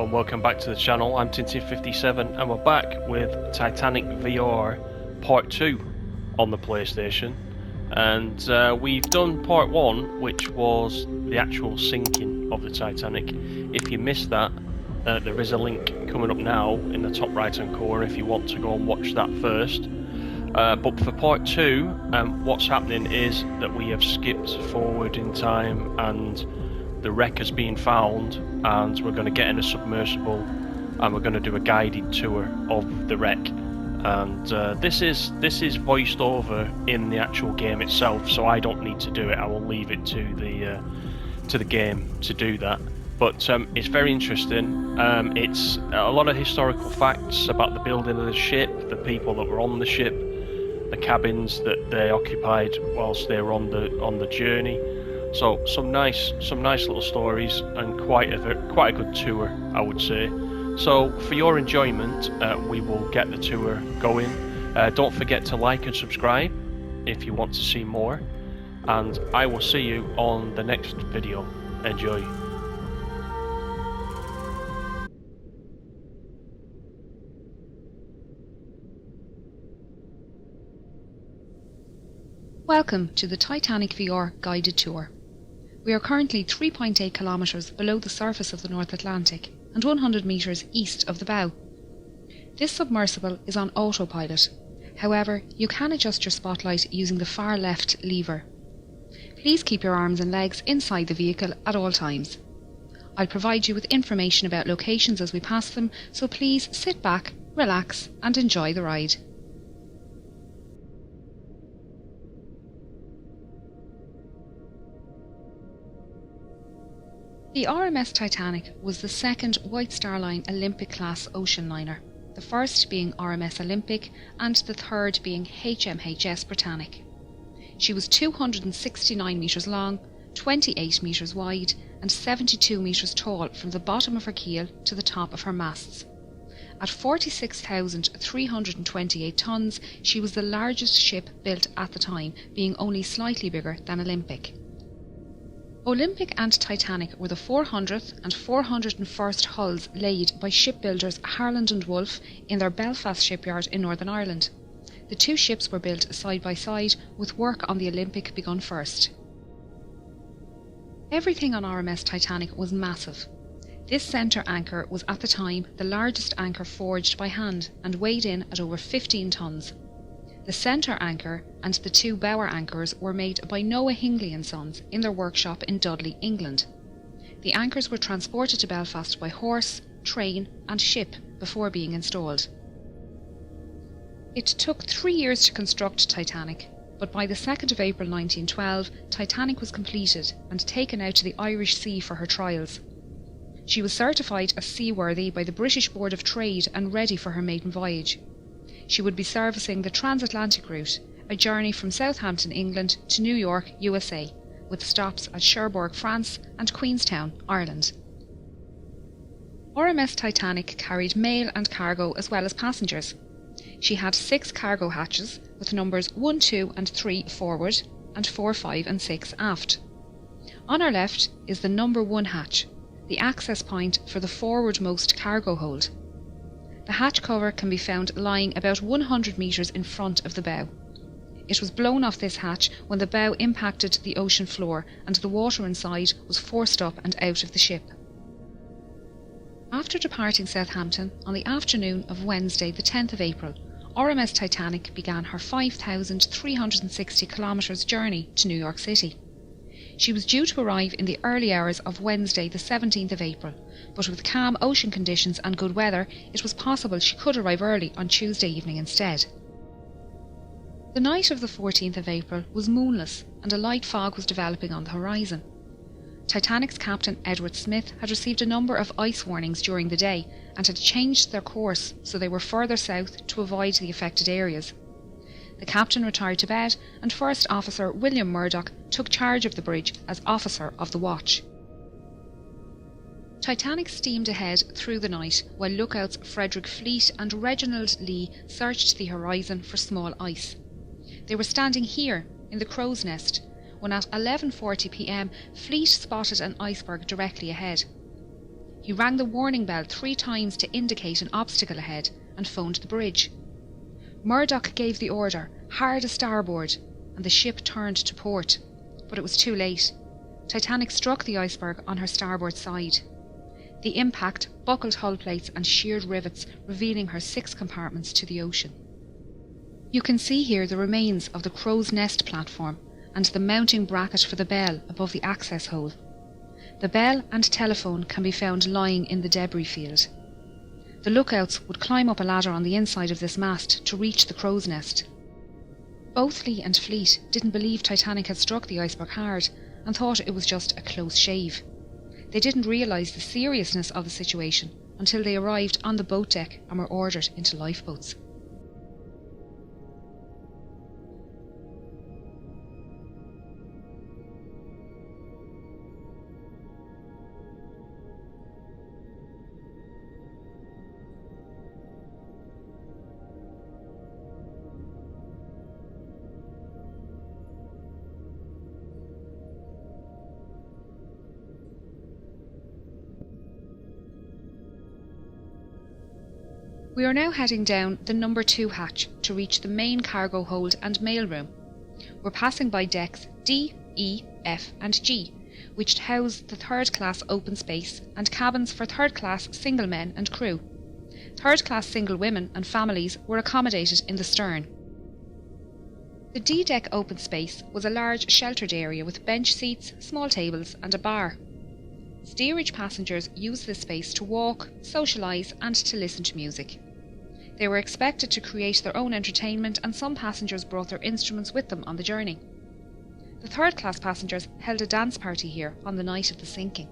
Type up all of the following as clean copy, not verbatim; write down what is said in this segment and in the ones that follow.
and welcome back to the channel. I'm Tintin57 and we're back with Titanic VR Part 2 on the PlayStation. And we've done Part 1, which was the actual sinking of the Titanic. If you missed that, there is a link coming up now in the top right hand corner if you want to go and watch that first. But for Part 2, what's happening is that we have skipped forward in time and the wreck has been found, and we're going to get in a submersible and we're going to do a guided tour of the wreck. And this is voiced over in the actual game itself, so I don't need to do it. I will leave it to the game to do that. But it's very interesting. It's a lot of historical facts about the building of the ship, the people that were on the ship, the cabins that they occupied whilst they were on the journey. So some nice little stories and quite a good tour, I would say. So for your enjoyment, we will get the tour going. Don't forget to like and subscribe if you want to see more, and I will see you on the next video. Enjoy. Welcome to the Titanic VR guided tour. We are currently 3.8 kilometres below the surface of the North Atlantic and 100 metres east of the bow. This submersible is on autopilot. However, you can adjust your spotlight using the far left lever. Please keep your arms and legs inside the vehicle at all times. I'll provide you with information about locations as we pass them, so please sit back, relax and enjoy the ride. The RMS Titanic was the second White Star Line Olympic-class ocean liner, the first being RMS Olympic and the third being HMHS Britannic. She was 269 metres long, 28 metres wide and 72 metres tall from the bottom of her keel to the top of her masts. At 46,328 tonnes, she was the largest ship built at the time, being only slightly bigger than Olympic. Olympic and Titanic were the 400th and 401st hulls laid by shipbuilders Harland and Wolff in their Belfast shipyard in Northern Ireland. The two ships were built side by side, with work on the Olympic begun first. Everything on RMS Titanic was massive. This centre anchor was at the time the largest anchor forged by hand and weighed in at over 15 tonnes. The centre anchor and the two bower anchors were made by Noah Hingley & Sons in their workshop in Dudley, England. The anchors were transported to Belfast by horse, train and ship before being installed. It took 3 years to construct Titanic, but by the 2nd of April 1912, Titanic was completed and taken out to the Irish Sea for her trials. She was certified as seaworthy by the British Board of Trade and ready for her maiden voyage. She would be servicing the transatlantic route, a journey from Southampton, England to New York, USA, with stops at Cherbourg, France and Queenstown, Ireland. RMS Titanic carried mail and cargo as well as passengers. She had 6 cargo hatches with numbers 1, 2 and 3 forward and 4, 5 and 6 aft. On our left is the number 1 hatch, the access point for the forwardmost cargo hold. The hatch cover can be found lying about 100 metres in front of the bow. It was blown off this hatch when the bow impacted the ocean floor and the water inside was forced up and out of the ship. After departing Southampton on the afternoon of Wednesday the 10th of April, RMS Titanic began her 5,360 kilometres journey to New York City. She was due to arrive in the early hours of Wednesday the 17th of April, but with calm ocean conditions and good weather, it was possible she could arrive early on Tuesday evening instead. The night of the 14th of April was moonless and a light fog was developing on the horizon. Titanic's captain Edward Smith had received a number of ice warnings during the day and had changed their course so they were further south to avoid the affected areas. The captain retired to bed and First Officer William Murdoch took charge of the bridge as Officer of the Watch. Titanic steamed ahead through the night while lookouts Frederick Fleet and Reginald Lee searched the horizon for small ice. They were standing here in the Crow's Nest when at 11:40 p.m. Fleet spotted an iceberg directly ahead. He rang the warning bell 3 times to indicate an obstacle ahead and phoned the bridge. Murdoch gave the order, hard a starboard, and the ship turned to port. But it was too late. Titanic struck the iceberg on her starboard side. The impact buckled hull plates and sheared rivets, revealing her 6 compartments to the ocean. You can see here the remains of the crow's nest platform and the mounting bracket for the bell above the access hole. The bell and telephone can be found lying in the debris field. The lookouts would climb up a ladder on the inside of this mast to reach the crow's nest. Both Lee and Fleet didn't believe Titanic had struck the iceberg hard and thought it was just a close shave. They didn't realise the seriousness of the situation until they arrived on the boat deck and were ordered into lifeboats. We are now heading down the number 2 hatch to reach the main cargo hold and mail room. We're passing by decks D, E, F and G, which house the 3rd class open space and cabins for 3rd class single men and crew. 3rd class single women and families were accommodated in the stern. The D deck open space was a large sheltered area with bench seats, small tables and a bar. Steerage passengers used this space to walk, socialise and to listen to music. They were expected to create their own entertainment and some passengers brought their instruments with them on the journey. The 3rd class passengers held a dance party here on the night of the sinking.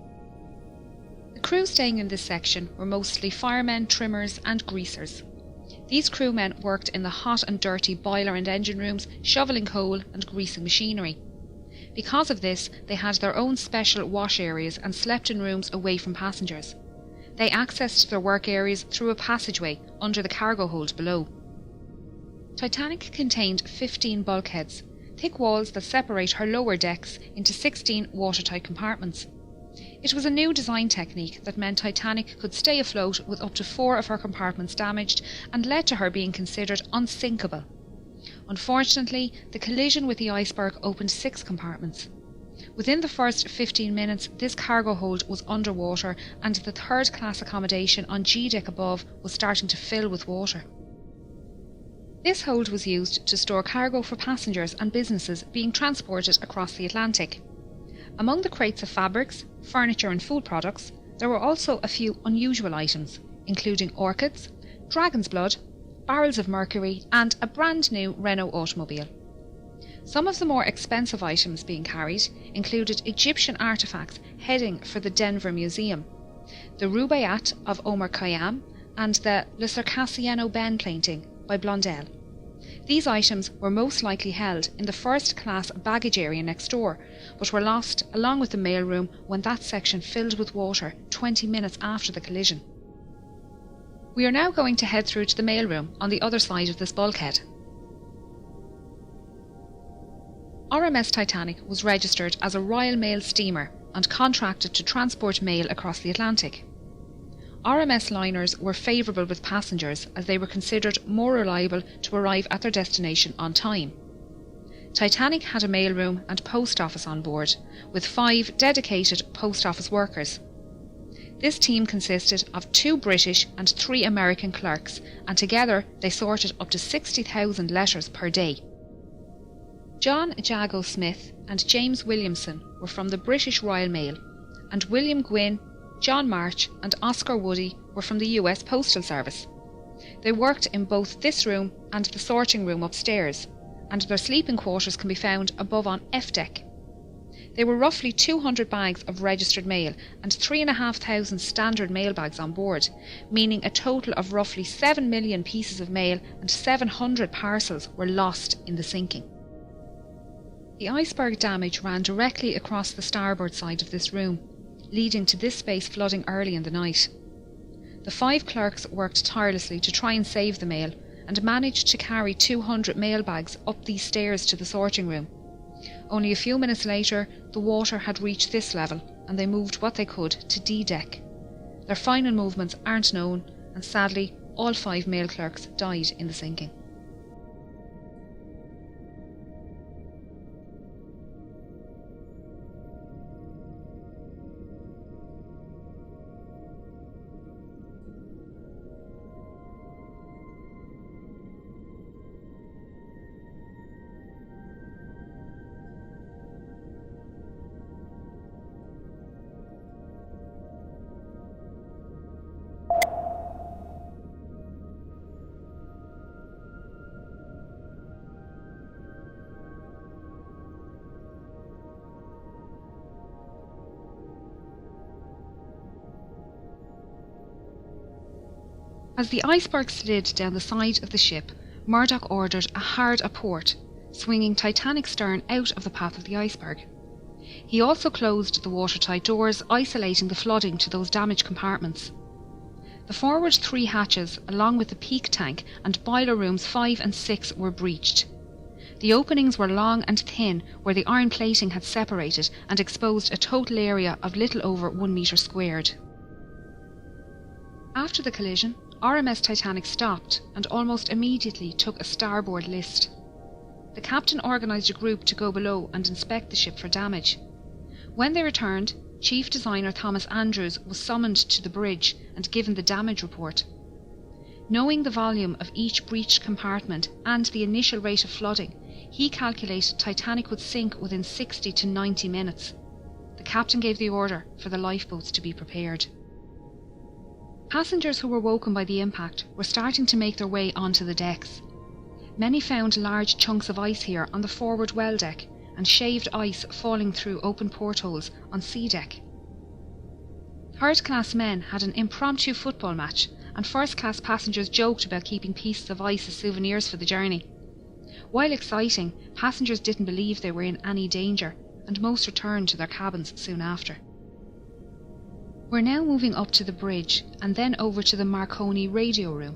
The crew staying in this section were mostly firemen, trimmers and greasers. These crewmen worked in the hot and dirty boiler and engine rooms, shovelling coal and greasing machinery. Because of this, they had their own special wash areas and slept in rooms away from passengers. They accessed their work areas through a passageway under the cargo hold below. Titanic contained 15 bulkheads, thick walls that separate her lower decks into 16 watertight compartments. It was a new design technique that meant Titanic could stay afloat with up to 4 of her compartments damaged and led to her being considered unsinkable. Unfortunately, the collision with the iceberg opened 6 compartments. Within the first 15 minutes, this cargo hold was underwater and the 3rd class accommodation on G deck above was starting to fill with water. This hold was used to store cargo for passengers and businesses being transported across the Atlantic. Among the crates of fabrics, furniture and food products, there were also a few unusual items, including orchids, dragon's blood, barrels of mercury and a brand new Renault automobile. Some of the more expensive items being carried included Egyptian artefacts heading for the Denver Museum, the Rubaiyat of Omar Khayyam and the Le Circassiano Ben painting by Blondel. These items were most likely held in the 1st class baggage area next door, but were lost along with the mailroom when that section filled with water 20 minutes after the collision. We are now going to head through to the mailroom on the other side of this bulkhead. RMS Titanic was registered as a Royal Mail steamer and contracted to transport mail across the Atlantic. RMS liners were favourable with passengers as they were considered more reliable to arrive at their destination on time. Titanic had a mailroom and post office on board, with 5 dedicated post office workers. This team consisted of 2 British and 3 American clerks, and together they sorted up to 60,000 letters per day. John Jago Smith and James Williamson were from the British Royal Mail, and William Gwynne, John March and Oscar Woody were from the US Postal Service. They worked in both this room and the sorting room upstairs, and their sleeping quarters can be found above on F deck. There were roughly 200 bags of registered mail and 3,500 standard mail bags on board, meaning a total of roughly 7 million pieces of mail and 700 parcels were lost in the sinking. The iceberg damage ran directly across the starboard side of this room, leading to this space flooding early in the night. The 5 clerks worked tirelessly to try and save the mail and managed to carry 200 mail bags up these stairs to the sorting room. Only a few minutes later, the water had reached this level and they moved what they could to D deck. Their final movements aren't known, and sadly, all 5 male clerks died in the sinking. As the iceberg slid down the side of the ship, Murdoch ordered a hard aport, swinging Titanic's stern out of the path of the iceberg. He also closed the watertight doors, isolating the flooding to those damaged compartments. The forward 3 hatches, along with the peak tank and boiler rooms 5 and 6, were breached. The openings were long and thin, where the iron plating had separated and exposed a total area of little over 1 metre squared. After the collision, RMS Titanic stopped and almost immediately took a starboard list. The captain organised a group to go below and inspect the ship for damage. When they returned, Chief Designer Thomas Andrews was summoned to the bridge and given the damage report. Knowing the volume of each breached compartment and the initial rate of flooding, he calculated Titanic would sink within 60 to 90 minutes. The captain gave the order for the lifeboats to be prepared. Passengers who were woken by the impact were starting to make their way onto the decks. Many found large chunks of ice here on the forward well deck and shaved ice falling through open portholes on sea deck. Third-class men had an impromptu football match, and first-class passengers joked about keeping pieces of ice as souvenirs for the journey. While exciting, passengers didn't believe they were in any danger, and most returned to their cabins soon after. We're now moving up to the bridge and then over to the Marconi radio room.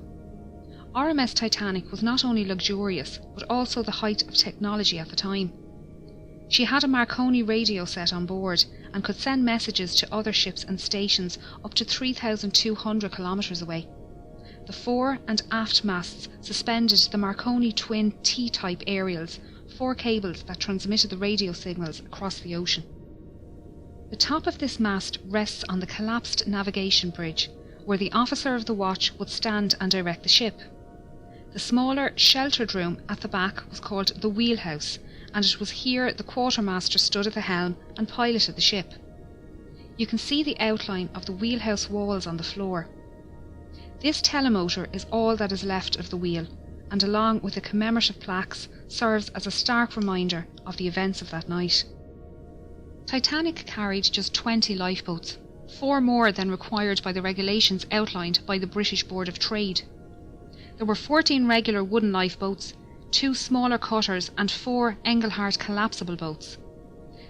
RMS Titanic was not only luxurious, but also the height of technology at the time. She had a Marconi radio set on board and could send messages to other ships and stations up to 3,200 kilometres away. The fore and aft masts suspended the Marconi twin T-type aerials, 4 cables that transmitted the radio signals across the ocean. The top of this mast rests on the collapsed navigation bridge, where the officer of the watch would stand and direct the ship. The smaller, sheltered room at the back was called the wheelhouse, and it was here the quartermaster stood at the helm and piloted the ship. You can see the outline of the wheelhouse walls on the floor. This telemotor is all that is left of the wheel, and along with the commemorative plaques, serves as a stark reminder of the events of that night. Titanic carried just 20 lifeboats, 4 more than required by the regulations outlined by the British Board of Trade. There were 14 regular wooden lifeboats, 2 smaller cutters and 4 Engelhart collapsible boats.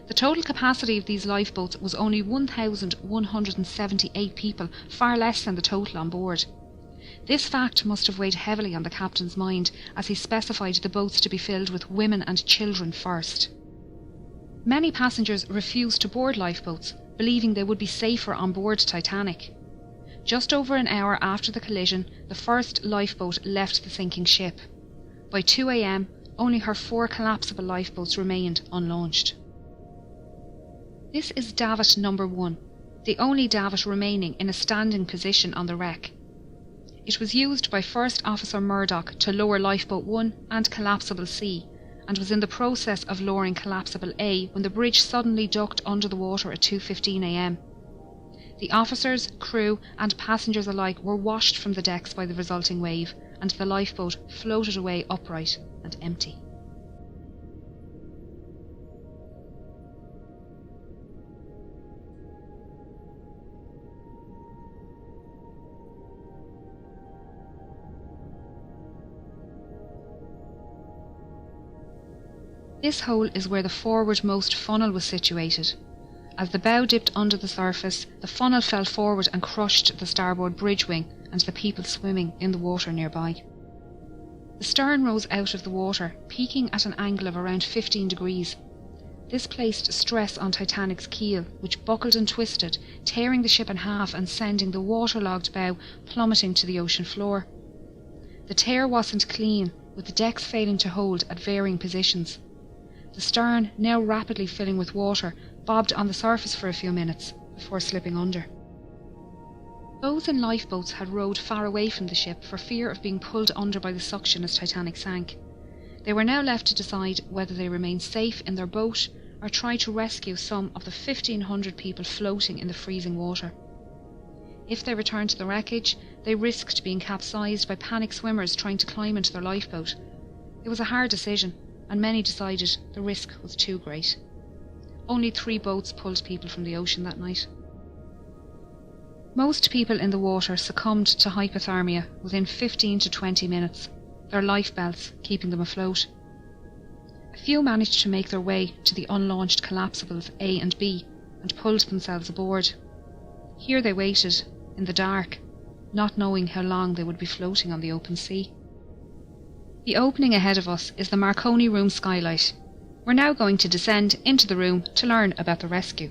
The total capacity of these lifeboats was only 1,178 people, far less than the total on board. This fact must have weighed heavily on the captain's mind, as he specified the boats to be filled with women and children first. Many passengers refused to board lifeboats, believing they would be safer on board Titanic. Just over an hour after the collision, the first lifeboat left the sinking ship. By 2 a.m, only her 4 collapsible lifeboats remained unlaunched. This is davit number 1, the only davit remaining in a standing position on the wreck. It was used by First Officer Murdoch to lower Lifeboat 1 and Collapsible C, and was in the process of lowering Collapsible A when the bridge suddenly ducked under the water at 2:15 a.m. The officers, crew and passengers alike were washed from the decks by the resulting wave, and the lifeboat floated away upright and empty. This hole is where the forwardmost funnel was situated. As the bow dipped under the surface, the funnel fell forward and crushed the starboard bridge wing and the people swimming in the water nearby. The stern rose out of the water, peaking at an angle of around 15 degrees. This placed stress on Titanic's keel, which buckled and twisted, tearing the ship in half and sending the waterlogged bow plummeting to the ocean floor. The tear wasn't clean, with the decks failing to hold at varying positions. The stern, now rapidly filling with water, bobbed on the surface for a few minutes before slipping under. Those in lifeboats had rowed far away from the ship for fear of being pulled under by the suction as Titanic sank. They were now left to decide whether they remained safe in their boat or try to rescue some of the 1,500 people floating in the freezing water. If they returned to the wreckage, they risked being capsized by panicked swimmers trying to climb into their lifeboat. It was a hard decision, and many decided the risk was too great. Only 3 boats pulled people from the ocean that night. Most people in the water succumbed to hypothermia within 15 to 20 minutes, their life belts keeping them afloat. A few managed to make their way to the unlaunched collapsibles A and B and pulled themselves aboard. Here they waited, in the dark, not knowing how long they would be floating on the open sea. The opening ahead of us is the Marconi room skylight. We're now going to descend into the room to learn about the rescue.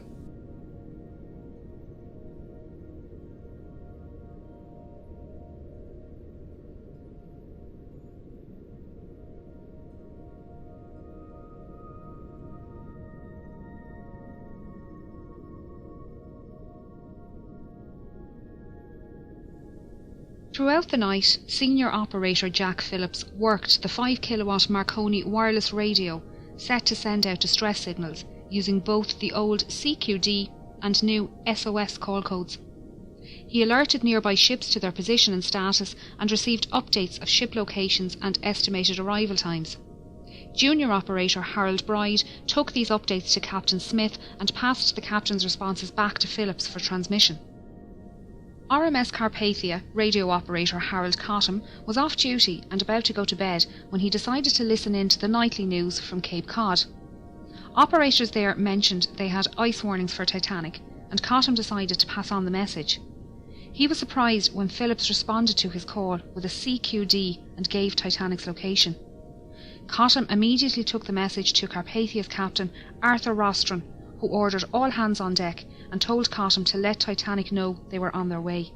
Throughout the night, senior operator Jack Phillips worked the 5 kilowatt Marconi wireless radio set to send out distress signals using both the old CQD and new SOS call codes. He alerted nearby ships to their position and status and received updates of ship locations and estimated arrival times. Junior operator Harold Bride took these updates to Captain Smith and passed the captain's responses back to Phillips for transmission. RMS Carpathia radio operator Harold Cottam was off duty and about to go to bed when he decided to listen in to the nightly news from Cape Cod. Operators there mentioned they had ice warnings for Titanic, and Cottam decided to pass on the message. He was surprised when Phillips responded to his call with a CQD and gave Titanic's location. Cottam immediately took the message to Carpathia's captain Arthur Rostron, who ordered all hands on deck and told Cottam to let Titanic know they were on their way.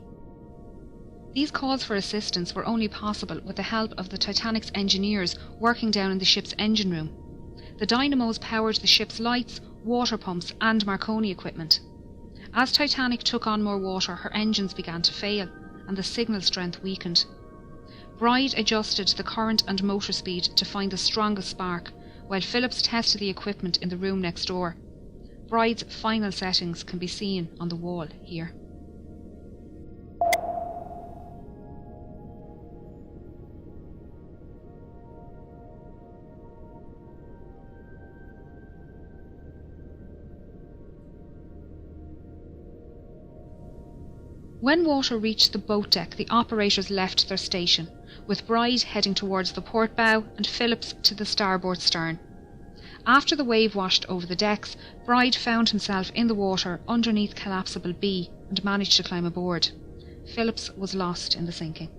These calls for assistance were only possible with the help of the Titanic's engineers working down in the ship's engine room. The dynamos powered the ship's lights, water pumps and Marconi equipment. As Titanic took on more water, her engines began to fail and the signal strength weakened. Bride adjusted the current and motor speed to find the strongest spark, while Phillips tested the equipment in the room next door. Bride's final settings can be seen on the wall here. When water reached the boat deck, the operators left their station, with Bride heading towards the port bow and Phillips to the starboard stern. After the wave washed over the decks, Bride found himself in the water underneath collapsible B and managed to climb aboard. Phillips was lost in the sinking.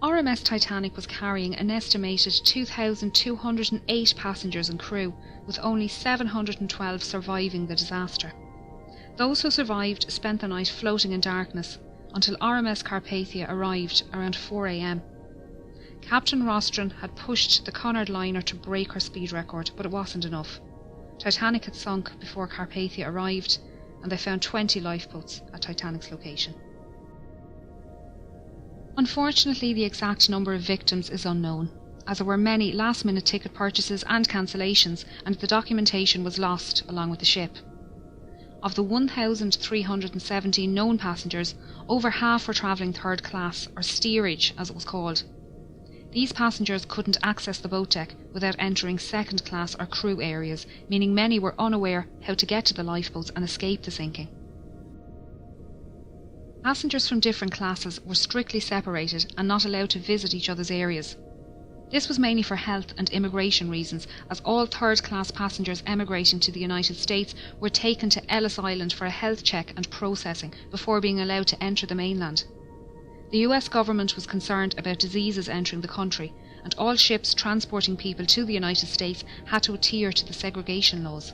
RMS Titanic was carrying an estimated 2,208 passengers and crew, with only 712 surviving the disaster. Those who survived spent the night floating in darkness until RMS Carpathia arrived around 4 a.m. Captain Rostron had pushed the Cunard liner to break her speed record, but it wasn't enough. Titanic had sunk before Carpathia arrived, and they found 20 lifeboats at Titanic's location. Unfortunately, the exact number of victims is unknown, as there were many last-minute ticket purchases and cancellations, and the documentation was lost along with the ship. Of the 1,317 known passengers, over half were travelling third class, or steerage as it was called. These passengers couldn't access the boat deck without entering second class or crew areas, meaning many were unaware how to get to the lifeboats and escape the sinking. Passengers from different classes were strictly separated and not allowed to visit each other's areas. This was mainly for health and immigration reasons, as all third-class passengers emigrating to the United States were taken to Ellis Island for a health check and processing before being allowed to enter the mainland. The US government was concerned about diseases entering the country, and all ships transporting people to the United States had to adhere to the segregation laws.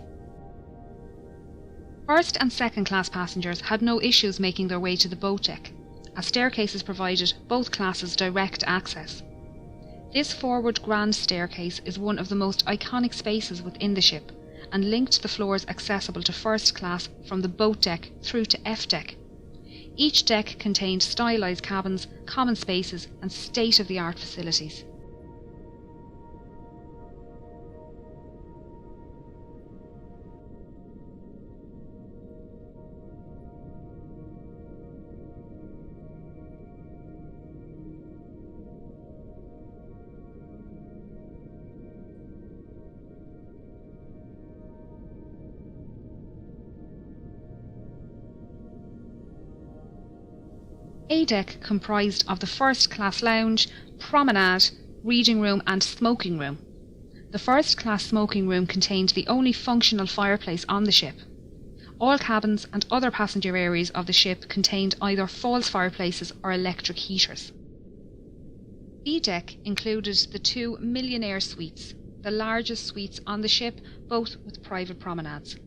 First and second class passengers had no issues making their way to the boat deck, as staircases provided both classes direct access. This forward grand staircase is one of the most iconic spaces within the ship, and linked the floors accessible to first class from the boat deck through to F deck. Each deck contained stylised cabins, common spaces and state-of-the-art facilities. A deck comprised of the first class lounge, promenade, reading room and smoking room. The first class smoking room contained the only functional fireplace on the ship. All cabins and other passenger areas of the ship contained either false fireplaces or electric heaters. B deck included the 2 millionaire suites, the largest suites on the ship, both with private promenades.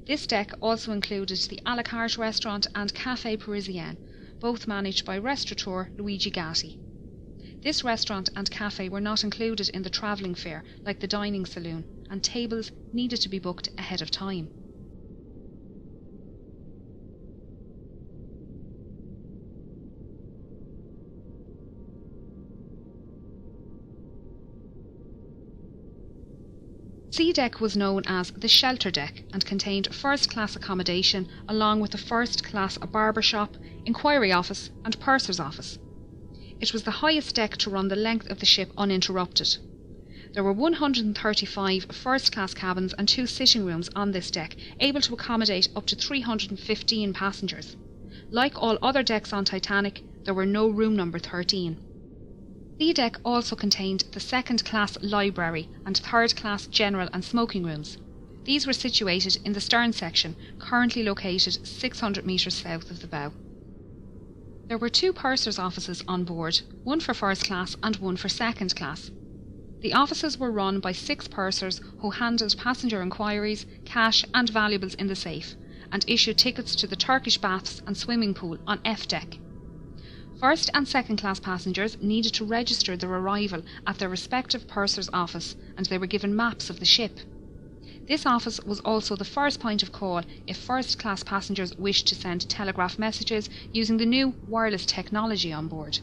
This deck also included the a la carte restaurant and Café Parisien, both managed by restaurateur Luigi Gatti. This restaurant and cafe were not included in the travelling fare like the dining saloon, and tables needed to be booked ahead of time. C deck was known as the shelter deck and contained first-class accommodation along with a first-class barber shop, inquiry office and purser's office. It was the highest deck to run the length of the ship uninterrupted. There were 135 first-class cabins and 2 sitting rooms on this deck, able to accommodate up to 315 passengers. Like all other decks on Titanic, there were no room number 13. The deck also contained the second-class library and third-class general and smoking rooms. These were situated in the stern section, currently located 600 metres south of the bow. There were 2 purser's offices on board, one for first class and one for second class. The offices were run by 6 pursers who handled passenger inquiries, cash and valuables in the safe, and issued tickets to the Turkish baths and swimming pool on F deck. First and second class passengers needed to register their arrival at their respective purser's office, and they were given maps of the ship. This office was also the first point of call if first class passengers wished to send telegraph messages using the new wireless technology on board.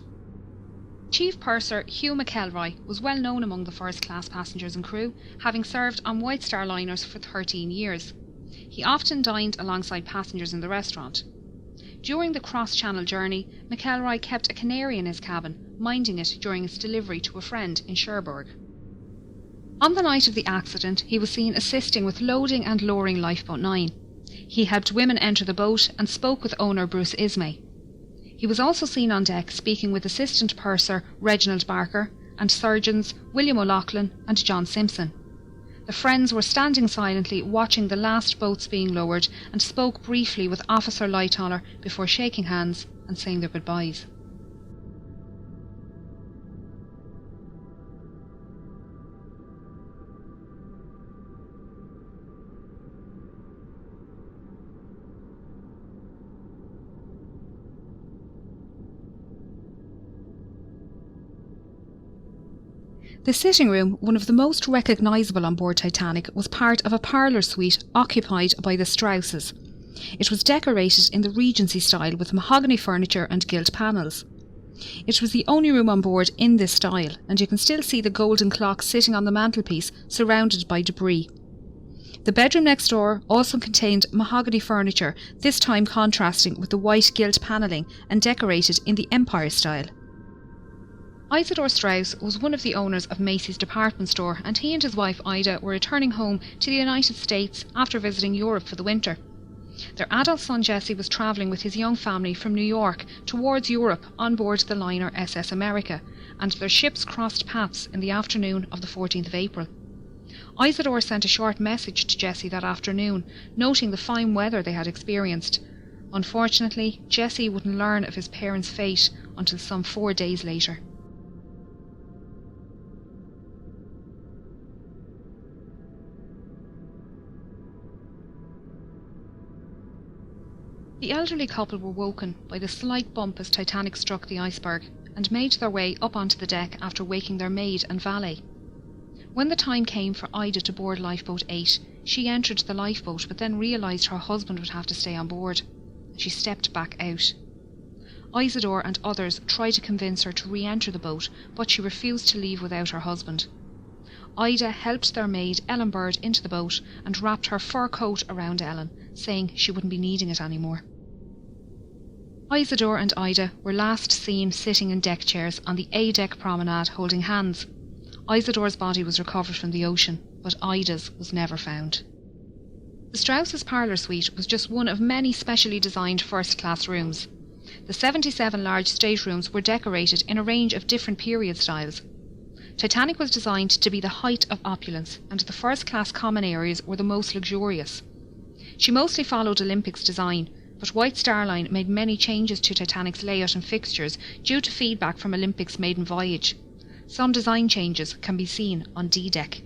Chief Purser Hugh McElroy was well known among the first class passengers and crew, having served on White Star liners for 13 years. He often dined alongside passengers in the restaurant. During the cross-channel journey, McElroy kept a canary in his cabin, minding it during its delivery to a friend in Cherbourg. On the night of the accident, he was seen assisting with loading and lowering Lifeboat 9. He helped women enter the boat and spoke with owner Bruce Ismay. He was also seen on deck speaking with Assistant Purser Reginald Barker and surgeons William O'Loughlin and John Simpson. The friends were standing silently watching the last boats being lowered and spoke briefly with Officer Lightoller before shaking hands and saying their goodbyes. The sitting room, one of the most recognisable on board Titanic, was part of a parlour suite occupied by the Strausses. It was decorated in the Regency style with mahogany furniture and gilt panels. It was the only room on board in this style, and you can still see the golden clock sitting on the mantelpiece surrounded by debris. The bedroom next door also contained mahogany furniture, this time contrasting with the white gilt panelling and decorated in the Empire style. Isidore Strauss was one of the owners of Macy's department store, and he and his wife Ida were returning home to the United States after visiting Europe for the winter. Their adult son Jesse was travelling with his young family from New York towards Europe on board the liner SS America, and their ships crossed paths in the afternoon of the 14th of April. Isidore sent a short message to Jesse that afternoon, noting the fine weather they had experienced. Unfortunately, Jesse wouldn't learn of his parents' fate until some 4 days later. The elderly couple were woken by the slight bump as Titanic struck the iceberg and made their way up onto the deck after waking their maid and valet. When the time came for Ida to board Lifeboat 8, she entered the lifeboat but then realised her husband would have to stay on board. She stepped back out. Isidore and others tried to convince her to re-enter the boat, but she refused to leave without her husband. Ida helped their maid Ellen Bird into the boat and wrapped her fur coat around Ellen, saying she wouldn't be needing it anymore. Isidore and Ida were last seen sitting in deck chairs on the A-deck promenade holding hands. Isidore's body was recovered from the ocean, but Ida's was never found. The Strauss's parlour suite was just one of many specially designed first-class rooms. The 77 large staterooms were decorated in a range of different period styles. Titanic was designed to be the height of opulence, and the first-class common areas were the most luxurious. She mostly followed Olympic's design, but White Star Line made many changes to Titanic's layout and fixtures due to feedback from Olympic's maiden voyage. Some design changes can be seen on D-Deck.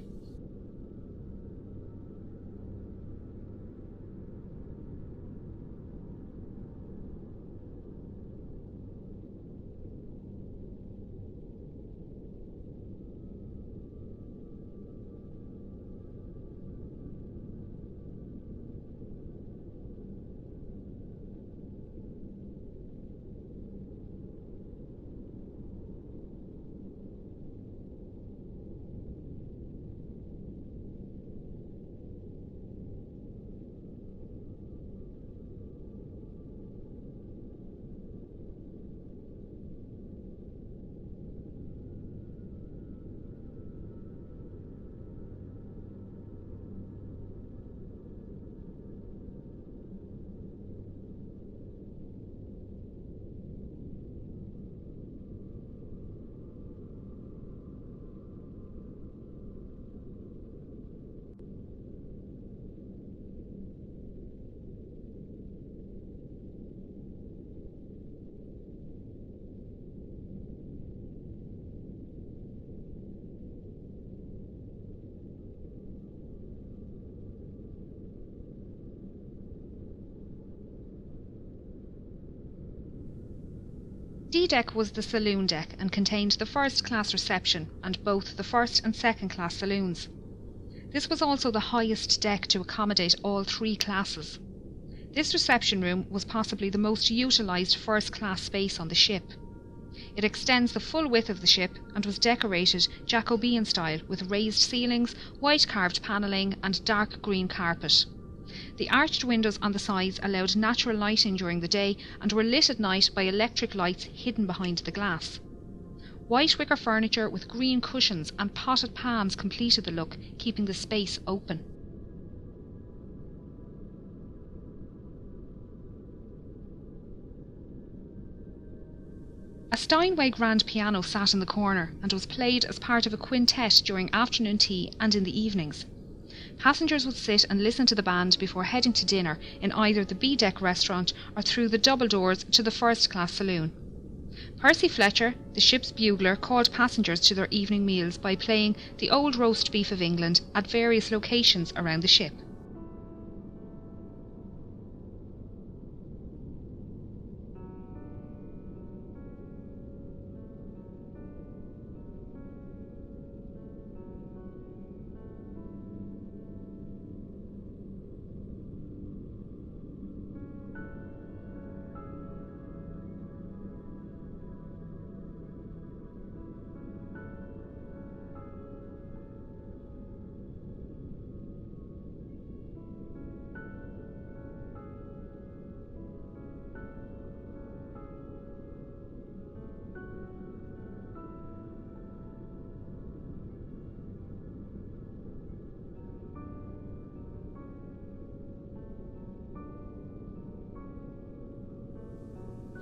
D-Deck was the saloon deck and contained the first-class reception and both the first and second-class saloons. This was also the highest deck to accommodate all three classes. This reception room was possibly the most utilised first-class space on the ship. It extends the full width of the ship and was decorated Jacobean style with raised ceilings, white carved panelling and dark green carpet. The arched windows on the sides allowed natural lighting during the day and were lit at night by electric lights hidden behind the glass. White wicker furniture with green cushions and potted palms completed the look, keeping the space open. A Steinway grand piano sat in the corner and was played as part of a quintet during afternoon tea and in the evenings. Passengers would sit and listen to the band before heading to dinner in either the B-Deck restaurant or through the double doors to the first-class saloon. Percy Fletcher, the ship's bugler, called passengers to their evening meals by playing the Old Roast Beef of England at various locations around the ship.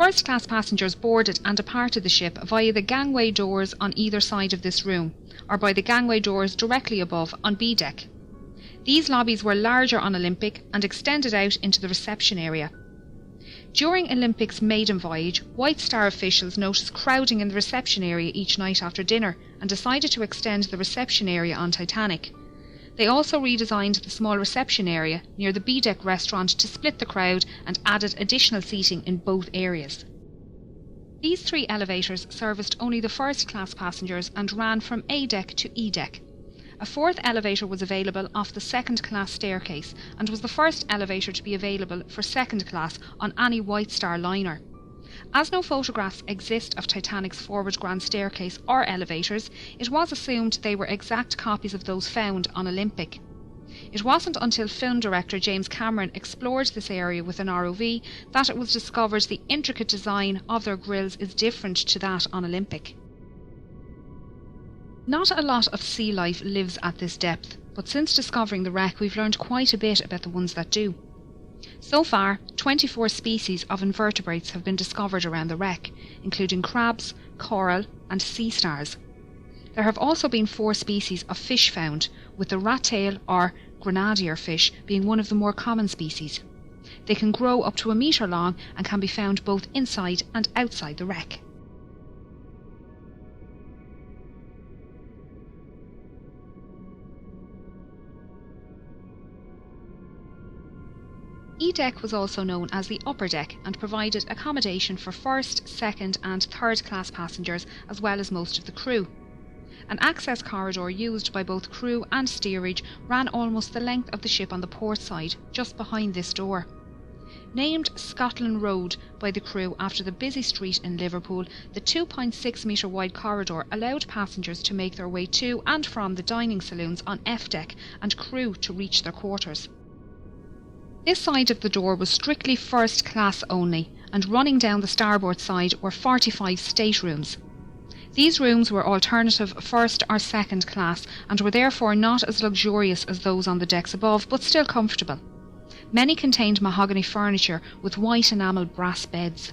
First-class passengers boarded and departed the ship via the gangway doors on either side of this room, or by the gangway doors directly above on B-Deck. These lobbies were larger on Olympic and extended out into the reception area. During Olympic's maiden voyage, White Star officials noticed crowding in the reception area each night after dinner and decided to extend the reception area on Titanic. They also redesigned the small reception area near the B-deck restaurant to split the crowd and added additional seating in both areas. These 3 elevators serviced only the first-class passengers and ran from A-deck to E-deck. A 4th elevator was available off the second-class staircase and was the first elevator to be available for second class on any White Star liner. As no photographs exist of Titanic's forward grand staircase or elevators, it was assumed they were exact copies of those found on Olympic. It wasn't until film director James Cameron explored this area with an ROV that it was discovered the intricate design of their grilles is different to that on Olympic. Not a lot of sea life lives at this depth, but since discovering the wreck we've learned quite a bit about the ones that do. So far, 24 species of invertebrates have been discovered around the wreck, including crabs, coral and sea stars. There have also been 4 species of fish found, with the rat-tail or grenadier fish being one of the more common species. They can grow up to 1 metre long and can be found both inside and outside the wreck. E-deck was also known as the upper deck and provided accommodation for first, second and third class passengers as well as most of the crew. An access corridor used by both crew and steerage ran almost the length of the ship on the port side, just behind this door. Named Scotland Road by the crew after the busy street in Liverpool, the 2.6 metre wide corridor allowed passengers to make their way to and from the dining saloons on F-deck and crew to reach their quarters. This side of the door was strictly first class only, and running down the starboard side were 45 staterooms. These rooms were alternative first or second class and were therefore not as luxurious as those on the decks above, but still comfortable. Many contained mahogany furniture with white enamel brass beds.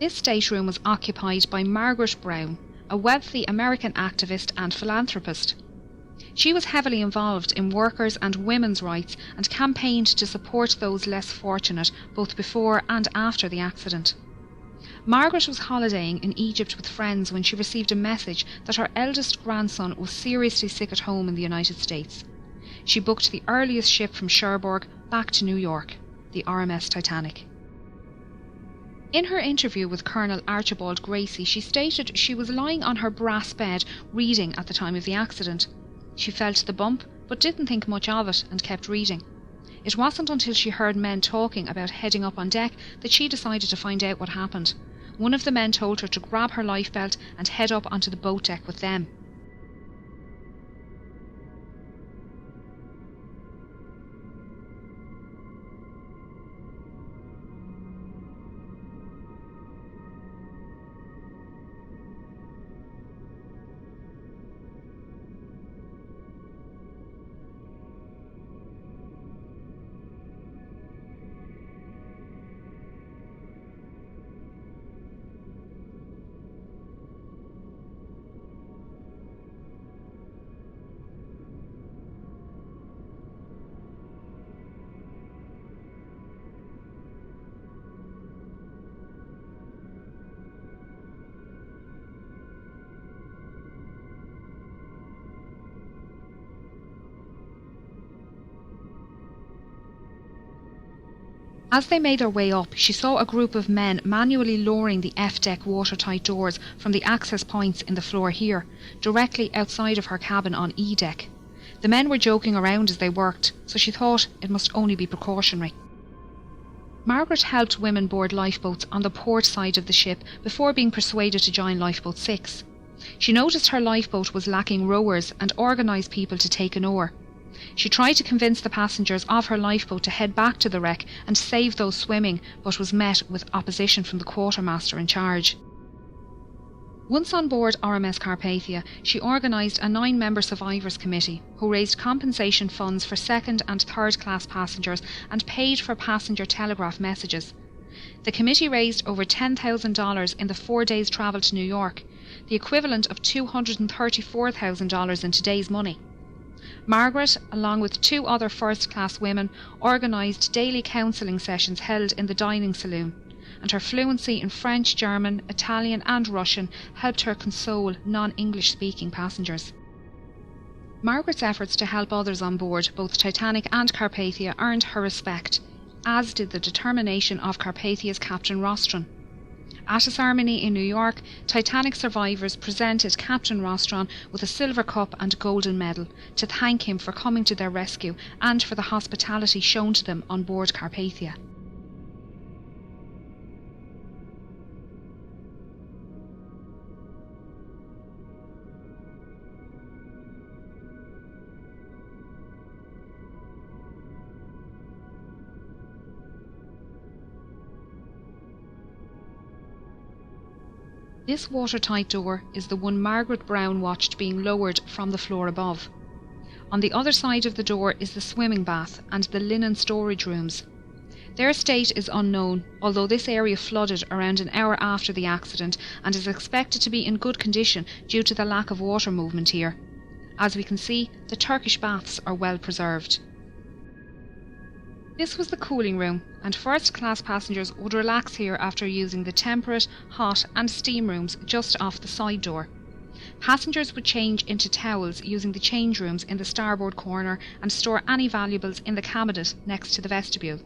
This stateroom was occupied by Margaret Brown, a wealthy American activist and philanthropist. She was heavily involved in workers' and women's rights and campaigned to support those less fortunate both before and after the accident. Margaret was holidaying in Egypt with friends when she received a message that her eldest grandson was seriously sick at home in the United States. She booked the earliest ship from Cherbourg back to New York, the RMS Titanic. In her interview with Colonel Archibald Gracie, she stated she was lying on her brass bed reading at the time of the accident. She felt the bump, but didn't think much of it and kept reading. It wasn't until she heard men talking about heading up on deck that she decided to find out what happened. One of the men told her to grab her lifebelt and head up onto the boat deck with them. As they made their way up, she saw a group of men manually lowering the F-deck watertight doors from the access points in the floor here, directly outside of her cabin on E-deck. The men were joking around as they worked, so she thought it must only be precautionary. Margaret helped women board lifeboats on the port side of the ship before being persuaded to join Lifeboat 6. She noticed her lifeboat was lacking rowers and organised people to take an oar. She tried to convince the passengers of her lifeboat to head back to the wreck and save those swimming, but was met with opposition from the quartermaster in charge. Once on board RMS Carpathia, she organised a 9-member survivors committee who raised compensation funds for second and third class passengers and paid for passenger telegraph messages. The committee raised over $10,000 in the 4 days' travel to New York, the equivalent of $234,000 in today's money. Margaret, along with 2 other first-class women, organised daily counselling sessions held in the dining saloon, and her fluency in French, German, Italian and Russian helped her console non-English speaking passengers. Margaret's efforts to help others on board both Titanic and Carpathia earned her respect, as did the determination of Carpathia's Captain Rostron. At a ceremony in New York, Titanic survivors presented Captain Rostron with a silver cup and golden medal to thank him for coming to their rescue and for the hospitality shown to them on board Carpathia. This watertight door is the one Margaret Brown watched being lowered from the floor above. On the other side of the door is the swimming bath and the linen storage rooms. Their state is unknown, although this area flooded around an hour after the accident and is expected to be in good condition due to the lack of water movement here. As we can see, the Turkish baths are well preserved. This was the cooling room, and first-class passengers would relax here after using the temperate, hot and steam rooms just off the side door. Passengers would change into towels using the change rooms in the starboard corner and store any valuables in the cabinet next to the vestibule.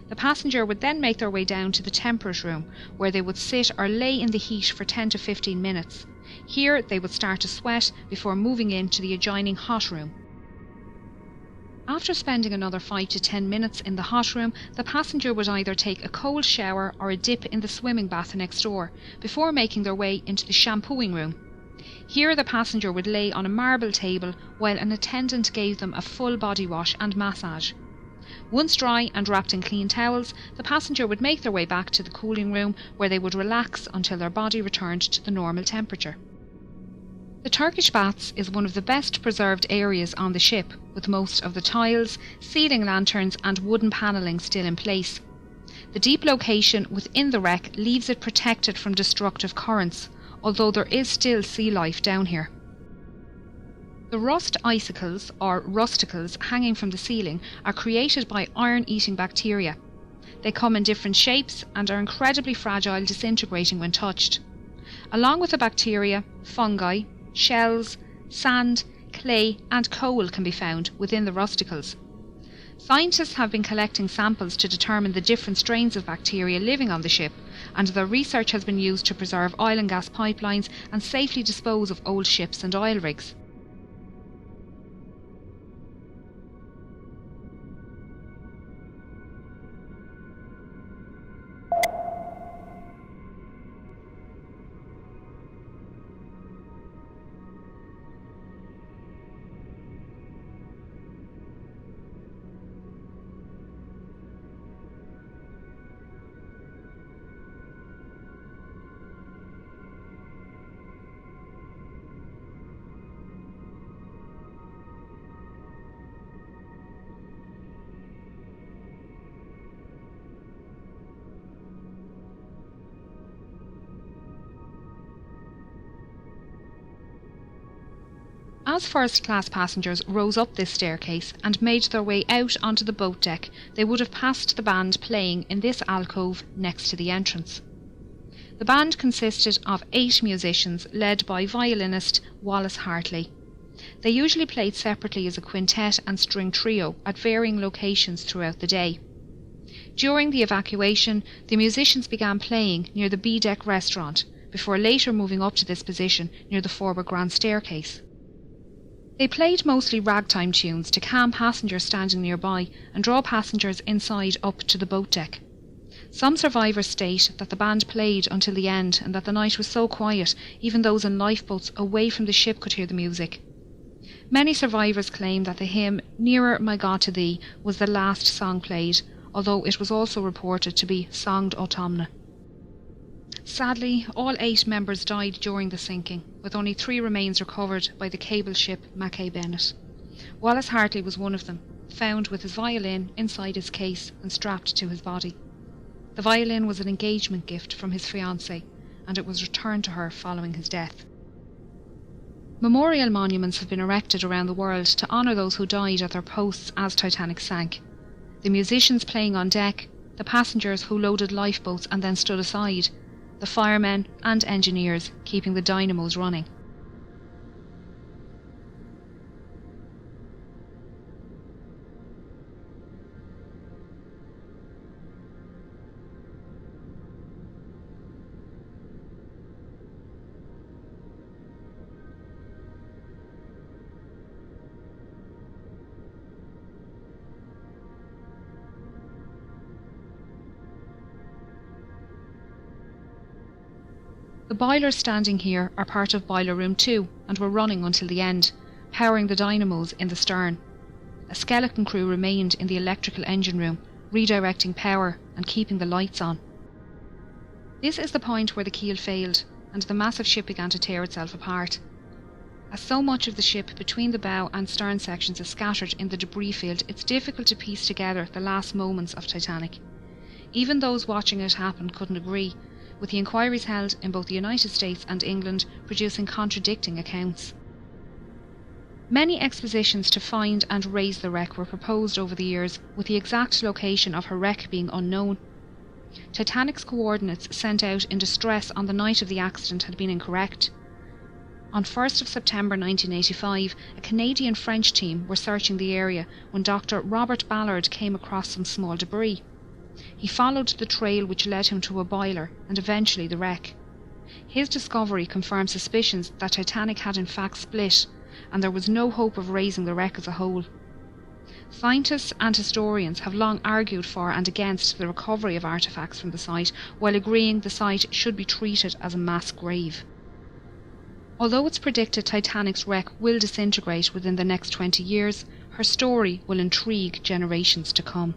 The passenger would then make their way down to the temperate room, where they would sit or lay in the heat for 10 to 15 minutes. Here they would start to sweat before moving into the adjoining hot room. After spending another 5 to 10 minutes in the hot room, the passenger would either take a cold shower or a dip in the swimming bath next door, before making their way into the shampooing room. Here the passenger would lay on a marble table while an attendant gave them a full body wash and massage. Once dry and wrapped in clean towels, the passenger would make their way back to the cooling room, where they would relax until their body returned to the normal temperature. The Turkish baths is one of the best preserved areas on the ship, with most of the tiles, ceiling lanterns and wooden panelling still in place. The deep location within the wreck leaves it protected from destructive currents, although there is still sea life down here. The rust icicles, or rusticles, hanging from the ceiling are created by iron-eating bacteria. They come in different shapes and are incredibly fragile, disintegrating when touched. Along with the bacteria, fungi, shells, sand, clay and coal can be found within the rusticles. Scientists have been collecting samples to determine the different strains of bacteria living on the ship, and their research has been used to preserve oil and gas pipelines and safely dispose of old ships and oil rigs. As first-class passengers rose up this staircase and made their way out onto the boat deck, they would have passed the band playing in this alcove next to the entrance. The band consisted of 8 musicians led by violinist Wallace Hartley. They usually played separately as a quintet and string trio at varying locations throughout the day. During the evacuation, the musicians began playing near the B-deck restaurant, before later moving up to this position near the forward grand staircase. They played mostly ragtime tunes to calm passengers standing nearby and draw passengers inside up to the boat deck. Some survivors state that the band played until the end and that the night was so quiet even those in lifeboats away from the ship could hear the music. Many survivors claim that the hymn "Nearer My God to Thee" was the last song played, although it was also reported to be "Songed Autumna." Sadly, all 8 members died during the sinking, with only 3 remains recovered by the cable ship Mackay Bennett. Wallace Hartley was one of them, found with his violin inside his case and strapped to his body. The violin was an engagement gift from his fiancée, and it was returned to her following his death. Memorial monuments have been erected around the world to honour those who died at their posts as Titanic sank. The musicians playing on deck, the passengers who loaded lifeboats and then stood aside, the firemen and engineers keeping the dynamos running. The boilers standing here are part of Boiler Room 2 and were running until the end, powering the dynamos in the stern. A skeleton crew remained in the electrical engine room, redirecting power and keeping the lights on. This is the point where the keel failed and the massive ship began to tear itself apart. As so much of the ship between the bow and stern sections is scattered in the debris field, it's difficult to piece together the last moments of Titanic. Even those watching it happen couldn't agree, with the inquiries held in both the United States and England producing contradicting accounts. Many expositions to find and raise the wreck were proposed over the years, with the exact location of her wreck being unknown. Titanic's coordinates sent out in distress on the night of the accident had been incorrect. On 1st of September 1985, a Canadian-French team were searching the area when Dr. Robert Ballard came across some small debris. He followed the trail which led him to a boiler and eventually the wreck. His discovery confirmed suspicions that Titanic had in fact split, and there was no hope of raising the wreck as a whole. Scientists and historians have long argued for and against the recovery of artefacts from the site, while agreeing the site should be treated as a mass grave. Although it's predicted Titanic's wreck will disintegrate within the next 20 years, her story will intrigue generations to come.